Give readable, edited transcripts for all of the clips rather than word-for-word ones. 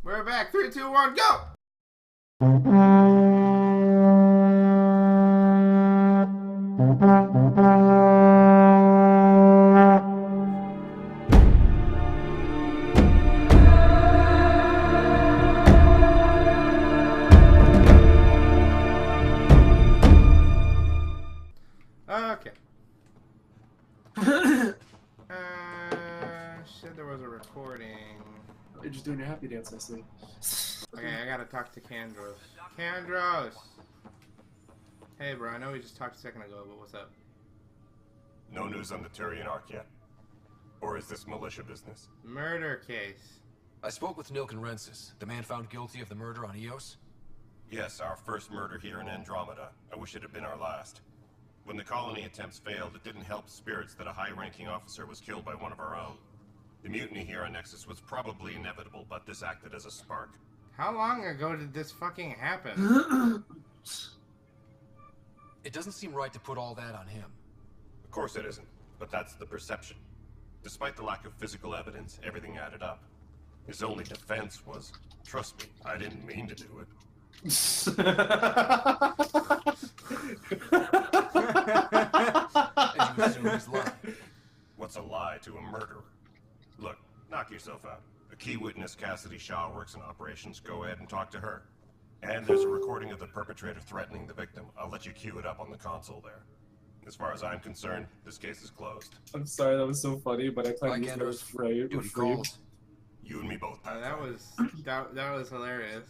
We're back. 3, 2, 1, go! Okay. Shit, there was a recording. You're just doing your happy dance, I see. Okay, I gotta talk to Kandros. Kandros! Hey, bro, I know we just talked a second ago, but what's up? No news on the Turian Ark yet? Or is this militia business? Murder case. I spoke with Nilken Rensis, the man found guilty of the murder on Eos. Yes, our first murder here in Andromeda. I wish it had been our last. When the colony attempts failed, it didn't help spirits that a high-ranking officer was killed by one of our own. The mutiny here on Nexus was probably inevitable, but this acted as a spark. How long ago did this fucking happen? It doesn't seem right to put all that on him. Of course it isn't, but that's the perception. Despite the lack of physical evidence, everything added up. His only defense was, trust me, I didn't mean to do it. And you assume he's lying. What's a lie to a murderer? Look, knock yourself out. A key witness, Cassidy Shaw, works in operations. Go ahead and talk to her. And there's a recording of the perpetrator threatening the victim. I'll let you cue it up on the console there. As far as I'm concerned, this case is closed. I'm sorry, that was so funny, but I thought you were framed. Duty calls. You and me both. That was hilarious.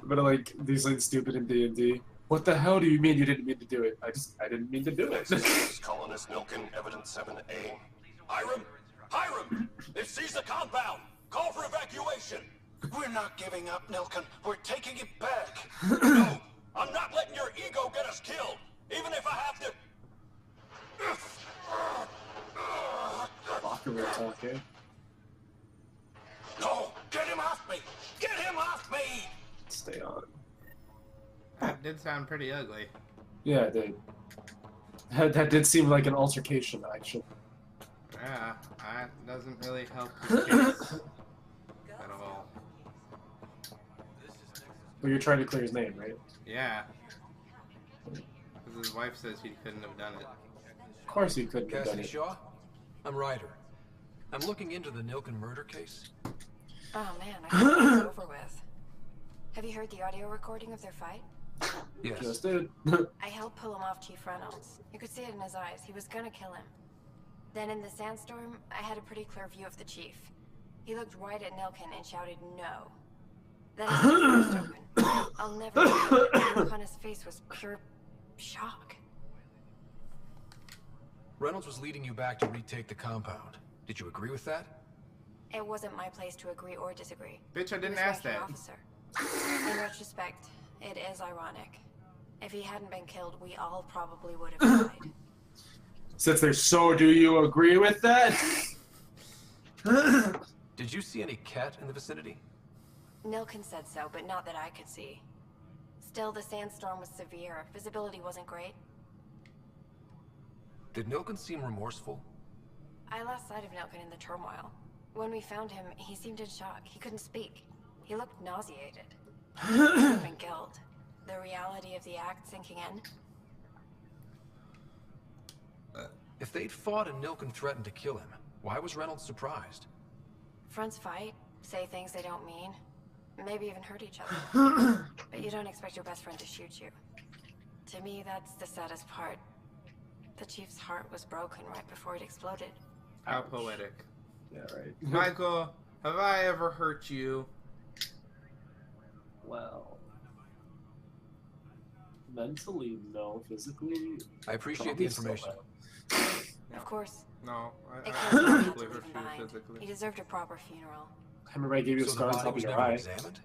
But like these like stupid in D&D. What the hell do you mean you didn't mean to do it? I didn't mean to do it. This is Colonist Nilken, Evidence 7A. Hiram! Hiram! It seized the compound! Call for evacuation! We're not giving up, Nilken. We're taking it back. No! I'm not letting your ego get us killed! Even if I have to... Locker room talk, eh? No! Get him off me! Get him off me! Stay on. That did sound pretty ugly. Yeah, it did. That did seem like an altercation, actually. Yeah, that doesn't really help the case at all. But you're trying to clear his name, right? Yeah. Because his wife says he couldn't have done it. Of course he couldn't have done Cassidy it. Shaw? I'm Ryder. I'm looking into the Nilken murder case. Oh man, I thought it was over with. Have you heard the audio recording of their fight? Yes. Just did. I helped pull him off Chief Reynolds. You could see it in his eyes. He was gonna kill him. Then in the sandstorm, I had a pretty clear view of the chief. He looked right at Nilken and shouted no. Then his eyes burst open. I'll never forget it. The look on his face was pure shock. Reynolds was leading you back to retake the compound. Did you agree with that? It wasn't my place to agree or disagree. Bitch, I He didn't was ask ranking that. officer. In retrospect, it is ironic. If he hadn't been killed, we all probably would have died. Since they're so, do you agree with that? Did you see any cat in the vicinity? Nilken said so, but not that I could see. Still, the sandstorm was severe. Visibility wasn't great. Did Nilken seem remorseful? I lost sight of Nilken in the turmoil. When we found him, he seemed in shock. He couldn't speak. He looked nauseated. He had been killed. The reality of the act sinking in. If they'd fought and Nilken threatened to kill him, why was Reynolds surprised? Friends fight, say things they don't mean, maybe even hurt each other. But you don't expect your best friend to shoot you. To me, that's the saddest part. The chief's heart was broken right before it exploded. How poetic. Yeah, right. Michael, have I ever hurt you? Well, mentally, no. Physically, I appreciate probably the information. still Of course, No, it I goes don't not to believe leave her him behind. He physically. deserved a proper funeral. I remember I gave you a So scar the on body top of was your never eye. examined?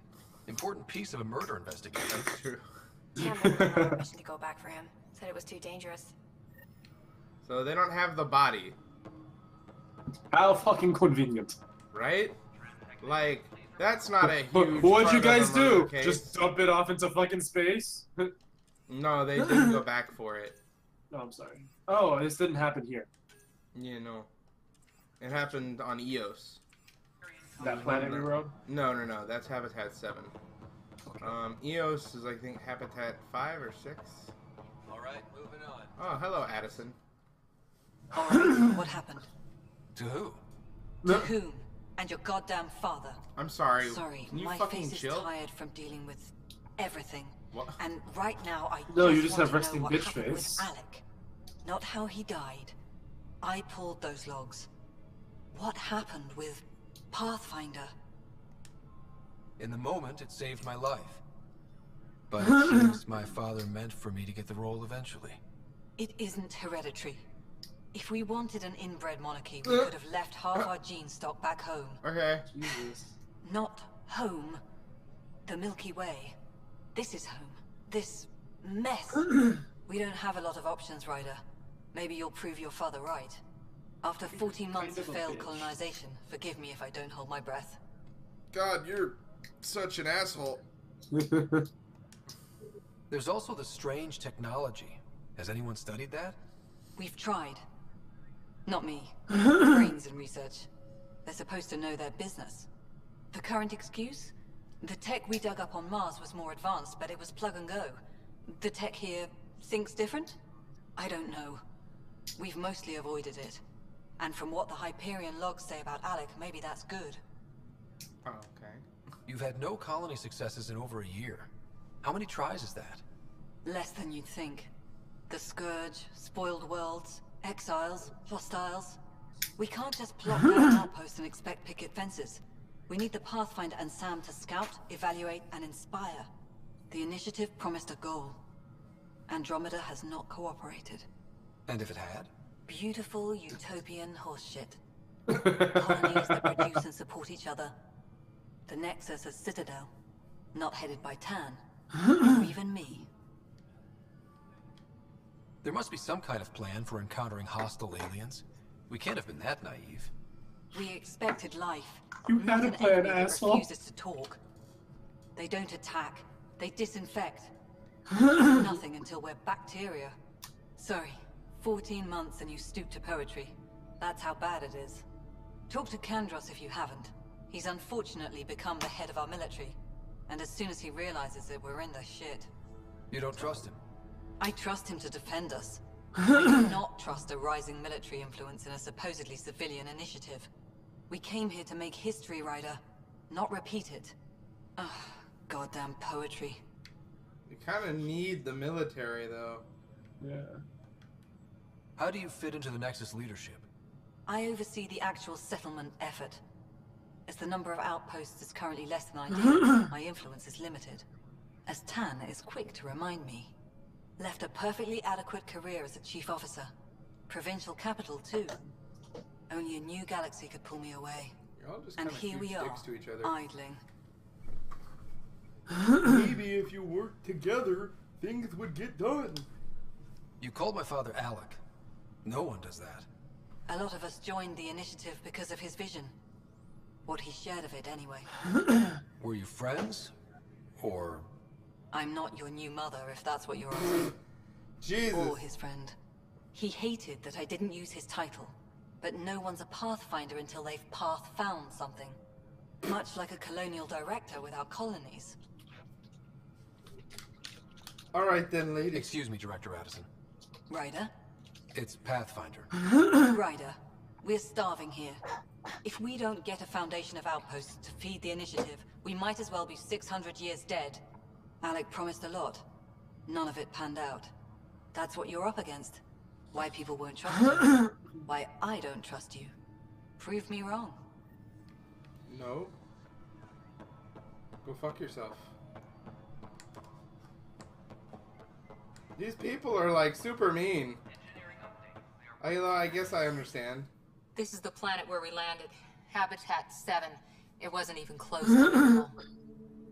Important piece of a murder investigation. That's true. Cameron didn't have permission to go back for him. Said it was too dangerous. So they don't have the body, How fucking convenient. right? Like, that's not a But huge what'd part you of the guys murder do? case. Just dump it off into fucking space? No, they didn't go back for it. No, I'm sorry. Oh, this didn't happen here. You know. It happened on Eos. That planet we were on? No. That's Habitat 7. Eos is, I think, Habitat 5 or 6. Alright, moving on. Oh, hello, Addison. Alright, what happened? To who? To whom? And your goddamn father. I'm sorry. Sorry, Can you my fucking face chill? is tired from dealing with everything. What? And right now, I No, you just just have want to resting know what bitch happened face. with Alec. Not how he died. I pulled those logs. What happened with Pathfinder? In the moment, it saved my life. But it seems my father meant for me to get the role eventually. It isn't hereditary. If we wanted an inbred monarchy, we could have left half our gene stock back home. Okay. Jesus. Not home. The Milky Way. This is home. This mess. We don't have a lot of options, Ryder. Maybe you'll prove your father right. After 14 months of Kind of a failed bitch. colonization, forgive me if I don't hold my breath. God, you're such an asshole. There's also the strange technology. Has anyone studied that? We've tried. Not me. Brains and research. They're supposed to know their business. The current excuse? The tech we dug up on Mars was more advanced, but it was plug and go. The tech here thinks different? I don't know. We've mostly avoided it. And from what the Hyperion logs say about Alec, maybe that's good. Oh, okay. You've had no colony successes in over a year. How many tries is that? Less than you'd think. The Scourge, spoiled worlds, exiles, hostiles. We can't just plop down an outpost and expect picket fences. We need the Pathfinder and Sam to scout, evaluate, and inspire. The initiative promised a goal. Andromeda has not cooperated. And if it had? Beautiful utopian horseshit. Colonies that produce and support each other. The Nexus as Citadel. Not headed by Tan. Or even me. There must be some kind of plan for encountering hostile aliens. We can't have been that naive. We expected life. You not had a an plan, enemy that asshole. refuses to talk. They don't attack. They disinfect. Nothing until we're bacteria. Sorry, 14 months and you stoop to poetry. That's how bad it is. Talk to Kandros if you haven't. He's unfortunately become the head of our military. And as soon as he realizes it, we're in the shit. You don't trust him? I trust him to defend us. I do not trust a rising military influence in a supposedly civilian initiative. We came here to make history, Ryder, not repeat it. Ugh, goddamn poetry. You kind of need the military, though. Yeah. How do you fit into the Nexus leadership? I oversee the actual settlement effort. As the number of outposts is currently less than ideal, my influence is limited. As Tan is quick to remind me. Left a perfectly adequate career as a chief officer. Provincial capital, too. Only a new galaxy could pull me away. You're all just And kind of here we are, dicks to each other. idling. Maybe if you worked together, things would get done. You called my father Alec. No one does that. A lot of us joined the initiative because of his vision. What he shared of it, anyway. Were you friends? Or... I'm not your new mother, if that's what you're asking. Jesus. Or his friend. He hated that I didn't use his title. But no one's a Pathfinder until they've path-found something. Much like a colonial director without colonies. All right then, lady. Excuse me, Director Addison. Ryder? It's Pathfinder. Ryder, we're starving here. If we don't get a foundation of outposts to feed the initiative, we might as well be 600 years dead. Alec promised a lot. None of it panned out. That's what you're up against. Why people won't trust you. Why I don't trust you. Prove me wrong. No. Go fuck yourself. These people are like super mean. I guess I understand. This is the planet where we landed. Habitat 7. It wasn't even close to normal.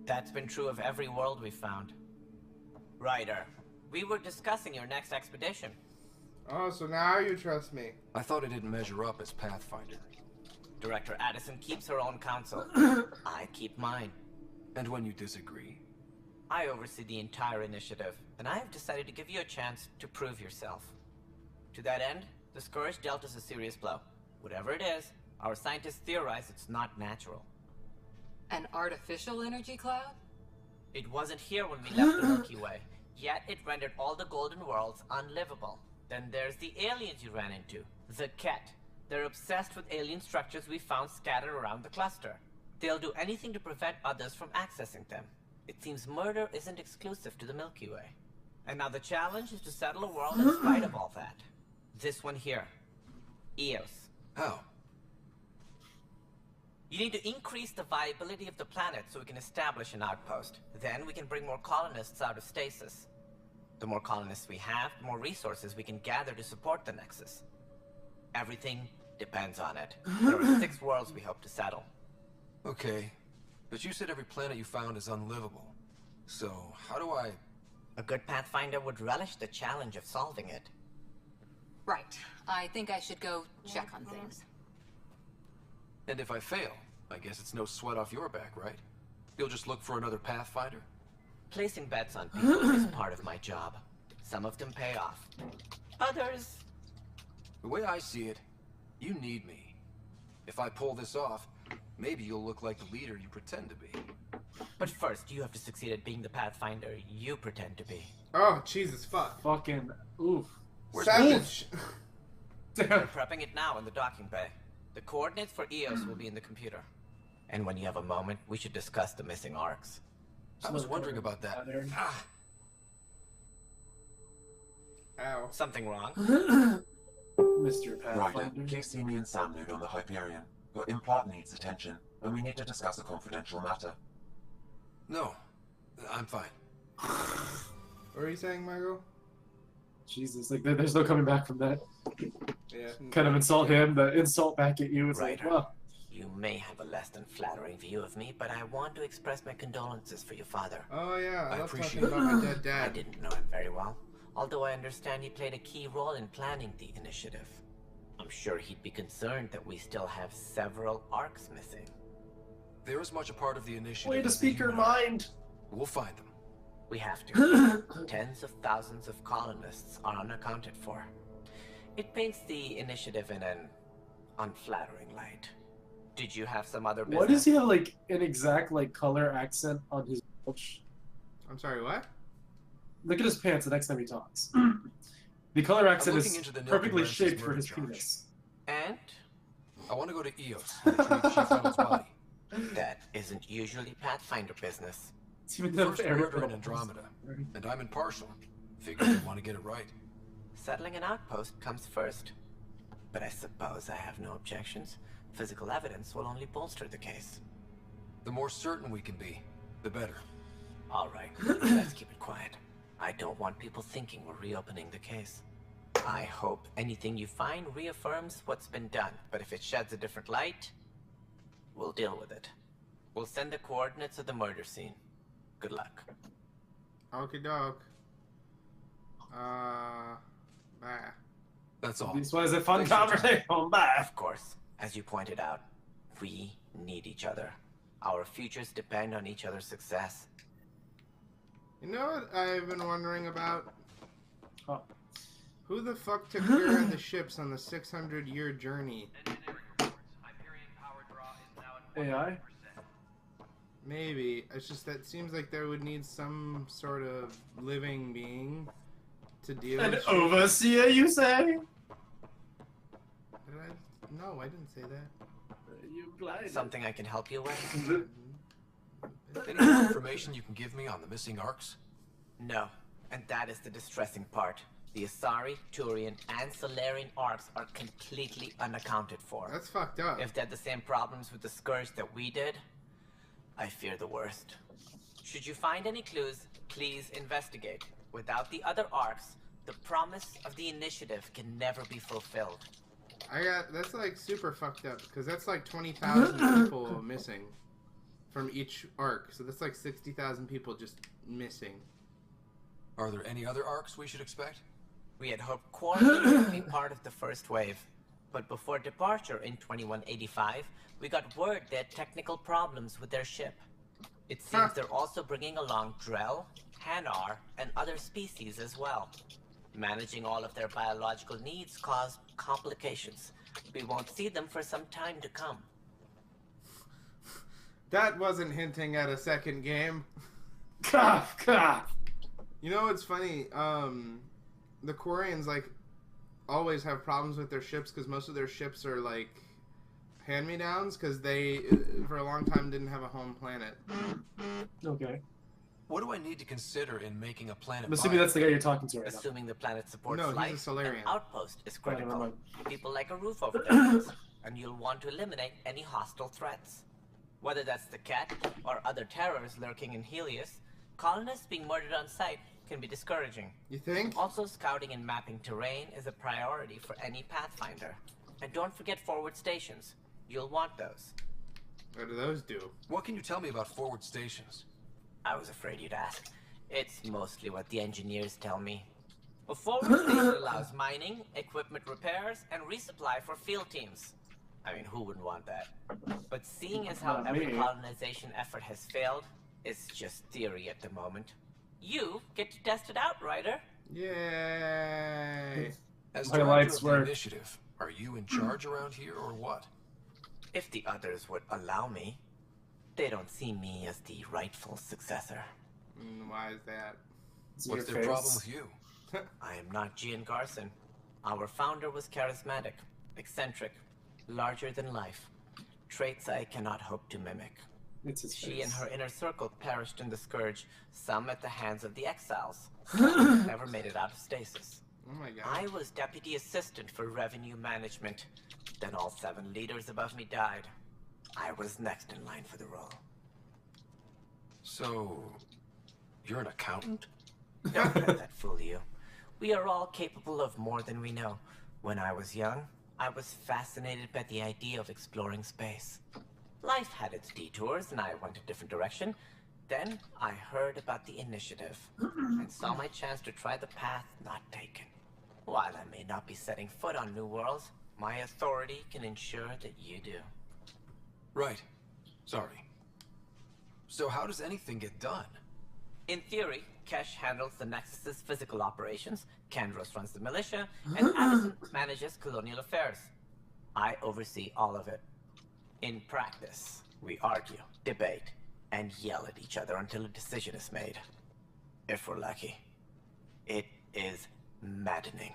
That's been true of every world we've found. Ryder, we were discussing your next expedition. Oh, so now you trust me. I thought it didn't measure up as Pathfinder. Director Addison keeps her own counsel. I keep mine. And when you disagree? I oversee the entire initiative, and I have decided to give you a chance to prove yourself. To that end, the Scourge dealt us a serious blow. Whatever it is, our scientists theorize it's not natural. An artificial energy cloud? It wasn't here when we left the Milky Way, yet it rendered all the golden worlds unlivable. Then there's the aliens you ran into, the Ket. They're obsessed with alien structures we found scattered around the cluster. They'll do anything to prevent others from accessing them. It seems murder isn't exclusive to the Milky Way. And now the challenge is to settle a world in spite of all that. This one here. Eos. How? You need to increase the viability of the planet so we can establish an outpost. Then we can bring more colonists out of stasis. The more colonists we have, the more resources we can gather to support the Nexus. Everything depends on it. There are 6 worlds we hope to settle. Okay, but you said every planet you found is unlivable. So, how do I... A good Pathfinder would relish the challenge of solving it. Right. I think I should go check on things. And if I fail, I guess it's no sweat off your back, right? You'll just look for another Pathfinder? Placing bets on people is part of my job. Some of them pay off. Others... The way I see it, you need me. If I pull this off, maybe you'll look like the leader you pretend to be. But first, you have to succeed at being the Pathfinder you pretend to be. Oh, Jesus, fuck. Fucking oof. Savage. We're prepping it now in the docking bay. The coordinates for Eos will be in the computer. And when you have a moment, we should discuss the missing arcs. I was wondering about that. Ah. Ow. Something wrong? Mr. Pathfinder. Ryder, please see me and Sam node on the Hyperion. Your implant needs attention, and we need to discuss a confidential matter. No, I'm fine. What are you saying, Michael? Jesus, like there's no coming back from that. Yeah. Kind of insult him, the insult back at you. It's like, Ryder, well, you may have a less than flattering view of me, but I want to express my condolences for your father. Oh yeah, I love appreciate talking about my dead I dad. didn't know him very well, although I understand he played a key role in planning the initiative. I'm sure he'd be concerned that we still have several arcs missing. They're as much a part of the initiative. way to as speak you your are. mind. We'll find them. We have to. Tens of thousands of colonists are unaccounted for. It paints the initiative in an unflattering light. Did you have some other business? What does he have like an exact like color accent on his pouch? I'm sorry, what? Look at his pants the next time he talks. The color accent looking is into the perfectly Nilfgaard's shaped for murder his charge. penis. And? I want to go to Eos and retrieve Chief Reynolds' body. That isn't usually Pathfinder business. It's even though First Eric murder in Andromeda, and I'm impartial. Figured you'd want to get it right. Settling an outpost comes first. But I suppose I have no objections. Physical evidence will only bolster the case. The more certain we can be, the better. All right, let's keep it quiet. I don't want people thinking we're reopening the case. I hope anything you find reaffirms what's been done, but if it sheds a different light, we'll deal with it. We'll send the coordinates of the murder scene. Good luck. Okie doke. Bye. That's all. This was a fun Thanks for your time. conversation. Bye. Of course, as you pointed out, we need each other. Our futures depend on each other's success. You know what I've been wondering about? Oh. Who the fuck took care of the ships on the 600-year journey? AI? Maybe. It's just that seems like there would need some sort of living being to deal An with shit. overseer, you say? Did I? No, I didn't say that. You blind. Something I can help you with? Any more information you can give me on the missing arcs? No, and that is the distressing part. The Asari, Turian, and Solarian arcs are completely unaccounted for. That's fucked up. If they had the same problems with the Scourge that we did, I fear the worst. Should you find any clues, please investigate. Without the other arcs, the promise of the initiative can never be fulfilled. That's like super fucked up, because that's like 20,000 people missing from each arc. So that's like 60,000 people just missing. Are there any other arcs we should expect? We had hoped Quarantine would be part of the first wave, but before departure in 2185, we got word they had technical problems with their ship. It seems they're also bringing along Drell, Hanar, and other species as well. Managing all of their biological needs caused complications. We won't see them for some time to come. That wasn't hinting at a second game. Cough, cough. You know what's funny? The Quarians, like, always have problems with their ships because most of their ships are, like, hand-me-downs because they, for a long time, didn't have a home planet. Okay. What do I need to consider in making a planet? I'm assuming that's the guy you're talking to right Assuming the planet supports No, life, he's a Solarian. an outpost is Oh, never critical. mind. People like a roof over their heads, and you'll want to eliminate any hostile threats. Whether that's the cat or other terrors lurking in Helios, colonists being murdered on sight can be discouraging. You think? Also, scouting and mapping terrain is a priority for any Pathfinder. And don't forget forward stations. You'll want those. What do those do? What can you tell me about forward stations? I was afraid you'd ask. It's mostly what the engineers tell me. A forward station allows mining, equipment repairs, and resupply for field teams. I mean, who wouldn't want that? But seeing as how Not every me. colonization effort has failed, it's just theory at the moment. You get to test it out, Ryder. Yay! As My director lights of the work. initiative, are you in charge around here or what? If the others would allow me, they don't see me as the rightful successor. Why is that? Is it What's your their face? problem with you? I am not Gian Garson. Our founder was charismatic, eccentric, larger than life. Traits I cannot hope to mimic. It's his She face. and her inner circle perished in the Scourge, some at the hands of the exiles. Some never made it out of stasis. Oh my god. I was deputy assistant for revenue management. Then all 7 leaders above me died. I was next in line for the role. So, you're an accountant? Don't let that fool you. We are all capable of more than we know. When I was young, I was fascinated by the idea of exploring space. Life had its detours, and I went a different direction. Then I heard about the initiative, and saw my chance to try the path not taken. While I may not be setting foot on new worlds, my authority can ensure that you do. Right. Sorry. So how does anything get done? In theory, Kesh handles the Nexus's physical operations, Kandros runs the militia, and Addison manages colonial affairs. I oversee all of it. In practice, we argue, debate, and yell at each other until a decision is made. If we're lucky. It is maddening.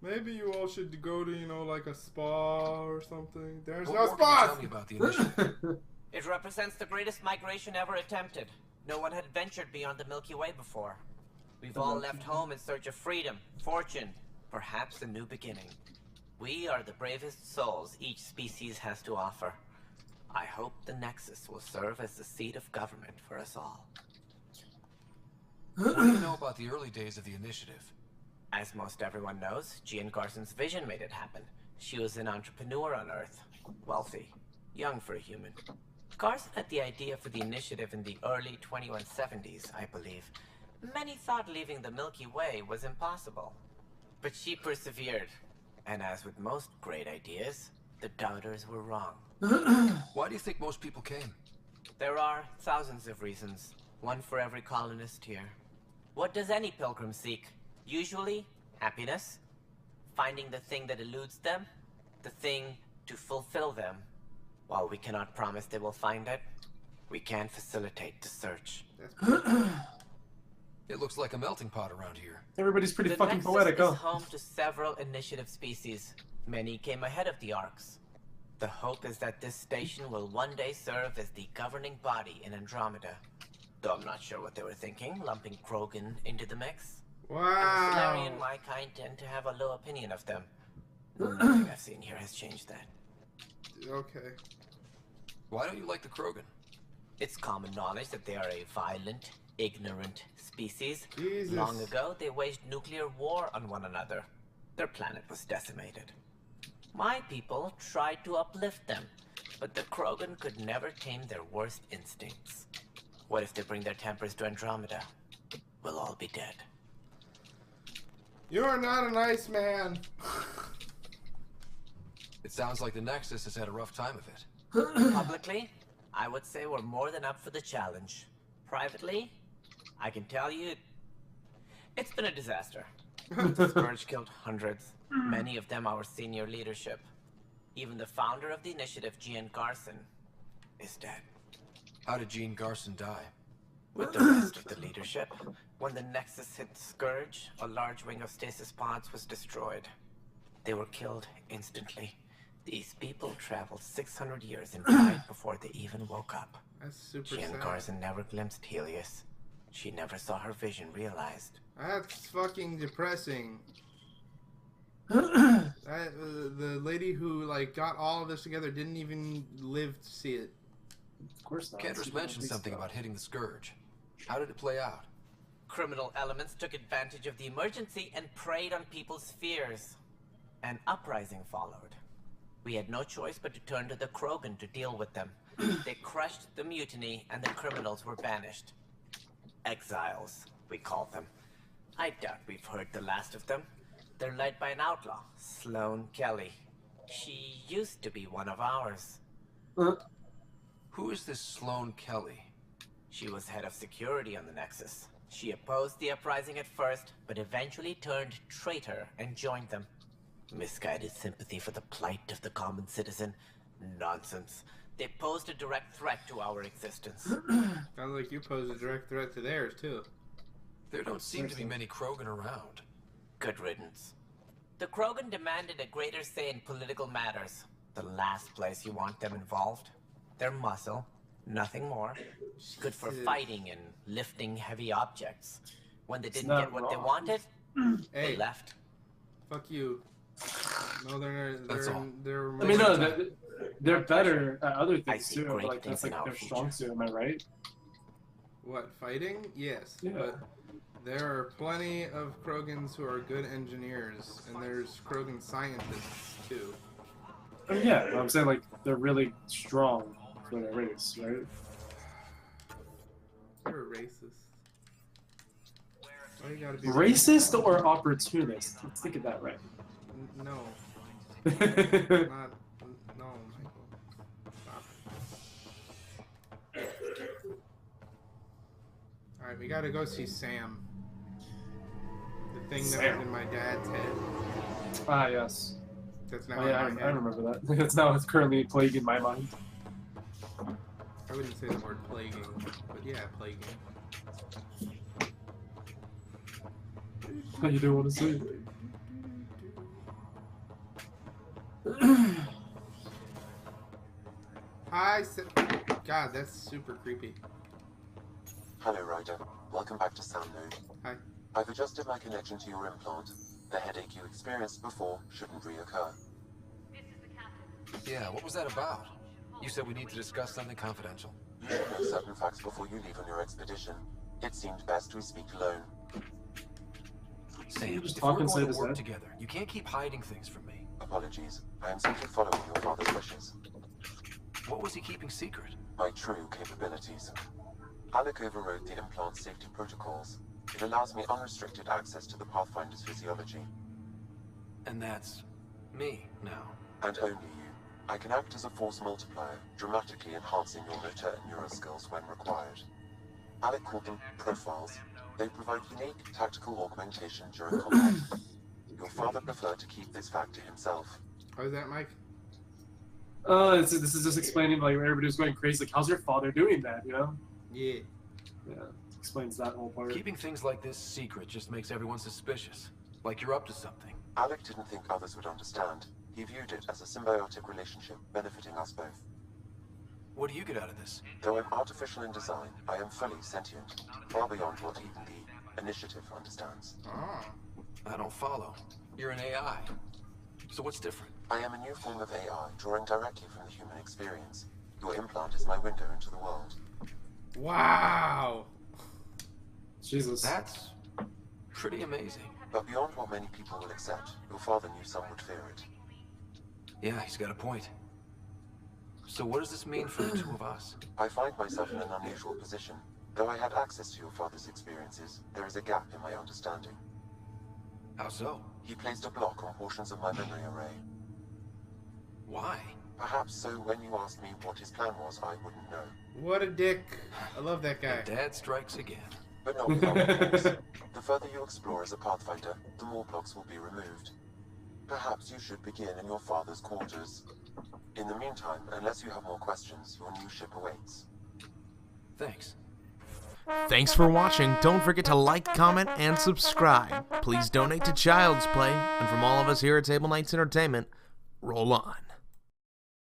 Maybe you all should go to, you know, like a spa or something. There's What no more can you spas! tell me about the initiative? It represents the greatest migration ever attempted. No one had ventured beyond the Milky Way before. We've all left home in search of freedom, fortune, perhaps a new beginning. We are the bravest souls each species has to offer. I hope the Nexus will serve as the seat of government for us all. What do you know about the early days of the initiative? As most everyone knows, Gian Garson's vision made it happen. She was an entrepreneur on Earth. Wealthy. Young for a human. Garson had the idea for the initiative in the early 2170s, I believe. Many thought leaving the Milky Way was impossible. But she persevered. And as with most great ideas, the doubters were wrong. Why do you think most people came? There are thousands of reasons. One for every colonist here. What does any pilgrim seek? Usually, happiness. Finding the thing that eludes them. The thing to fulfill them. While we cannot promise they will find it, we can facilitate the search. It looks like a melting pot around here. Everybody's pretty The fucking Nexus poetic, is huh? home to several initiative species. Many came ahead of the Arks. The hope is that this station will one day serve as the governing body in Andromeda. Though I'm not sure what they were thinking, lumping Krogan into the mix. And the Solarian, Wow! my kind, tend to have a low opinion of them. Nothing I've seen here has changed that. Okay. Why don't you like the Krogan? It's common knowledge that they are a violent, ignorant species. Jesus. Long ago, they waged nuclear war on one another. Their planet was decimated. My people tried to uplift them, but the Krogan could never tame their worst instincts. What if they bring their tempers to Andromeda? We'll all be dead. You are not a nice man. It sounds like the Nexus has had a rough time of it. Publicly, I would say we're more than up for the challenge. Privately, I can tell you, it's been a disaster. The Scourge killed hundreds, many of them our senior leadership. Even the founder of the initiative, Gian Garson, is dead. How did Gene Garson die? With the rest of the leadership, when the Nexus hit Scourge, a large wing of stasis pods was destroyed. They were killed instantly. These people traveled 600 years and died before they even woke up. That's super Gian sad. Garson never glimpsed Helios. She never saw her vision realized. That's fucking depressing. The lady who like got all of this together didn't even live to see it. Of course not. Kendrick mentioned something about hitting the Scourge. How did it play out? Criminal elements took advantage of the emergency and preyed on people's fears. An uprising followed. We had no choice but to turn to the Krogan to deal with them. They crushed the mutiny and the criminals were banished. Exiles, we call them. I doubt we've heard the last of them. They're led by an outlaw, Sloane Kelly. She used to be one of ours. Who is this Sloane Kelly? She was head of security on the Nexus. She opposed the uprising at first, but eventually turned traitor and joined them. Misguided sympathy for the plight of the common citizen? Nonsense. They posed a direct threat to our existence. Sounds like you pose a direct threat to theirs, too. There don't seem to be many Krogan around. Good riddance. The Krogan demanded a greater say in political matters. The last place you want them involved. Their muscle, nothing more. Good for fighting and lifting heavy objects. When they didn't get what they wanted, they left. Fuck you. No, they're I mean, no, they're better at other things too. But, like that's like their strong suit. Am I right? What, fighting? Yes. Yeah. But there are plenty of Krogans who are good engineers, and there's Krogan scientists too. I mean, yeah, I'm saying like they're really strong for their race, right? You're a racist. Why you gotta be Racist or opportunist? Let's think of that right. No. Not. No, Michael. Stop. Alright, we gotta go see Sam. The thing that was in my dad's head. Ah, yes. That's now Oh, yeah, in my I head. remember that. That's now it's currently plaguing my mind. I wouldn't say the word plaguing, but yeah, plaguing. You don't want to say it. Hi, God, that's super creepy. Hello, Ryder. Welcome back to Sound Node. Hi. I've adjusted my connection to your implant. The headache you experienced before shouldn't reoccur. Yeah, what was that about? You said we need to discuss something confidential. You should know certain facts before you leave on your expedition. It seemed best we speak alone. Sam, just if talk we're inside going his to work head? together, you can't keep hiding things from me. Apologies. I am simply following your father's wishes. What was he keeping secret? My true capabilities. Alec overrode the implant's safety protocols. It allows me unrestricted access to the Pathfinder's physiology. And that's me now. And only you. I can act as a force multiplier, dramatically enhancing your motor and neural skills when required. Alec called them profiles. They provide unique tactical augmentation during combat. Your father preferred to keep this fact to himself. How's that, Mike? This is just explaining like everybody was going crazy. Like, how's your father doing that? You know? Yeah. Yeah. Explains that whole part. Keeping things like this secret just makes everyone suspicious. Like you're up to something. Alec didn't think others would understand. He viewed it as a symbiotic relationship benefiting us both. What do you get out of this? Though I'm artificial in design, I am fully sentient, far beyond what even the Initiative understands. Ah. I don't follow. You're an AI. So what's different? I am a new form of AI, drawing directly from the human experience. Your implant is my window into the world. Wow. Jesus. That's pretty amazing. But beyond what many people will accept, your father knew some would fear it. Yeah, he's got a point. So what does this mean for the two of us? I find myself in an unusual position. Though I had access to your father's experiences, there is a gap in my understanding. How so? He placed a block on portions of my memory array. Why? Perhaps so when you asked me what his plan was, I wouldn't know. What a dick. I love that guy. And Dad strikes again. But not without force. The further you explore as a Pathfinder, the more blocks will be removed. Perhaps you should begin in your father's quarters. In the meantime, unless you have more questions, your new ship awaits. Thanks. Thanks for watching. Don't forget to like, comment, and subscribe. Please donate to Child's Play. And from all of us here at Table Knights Entertainment, roll on.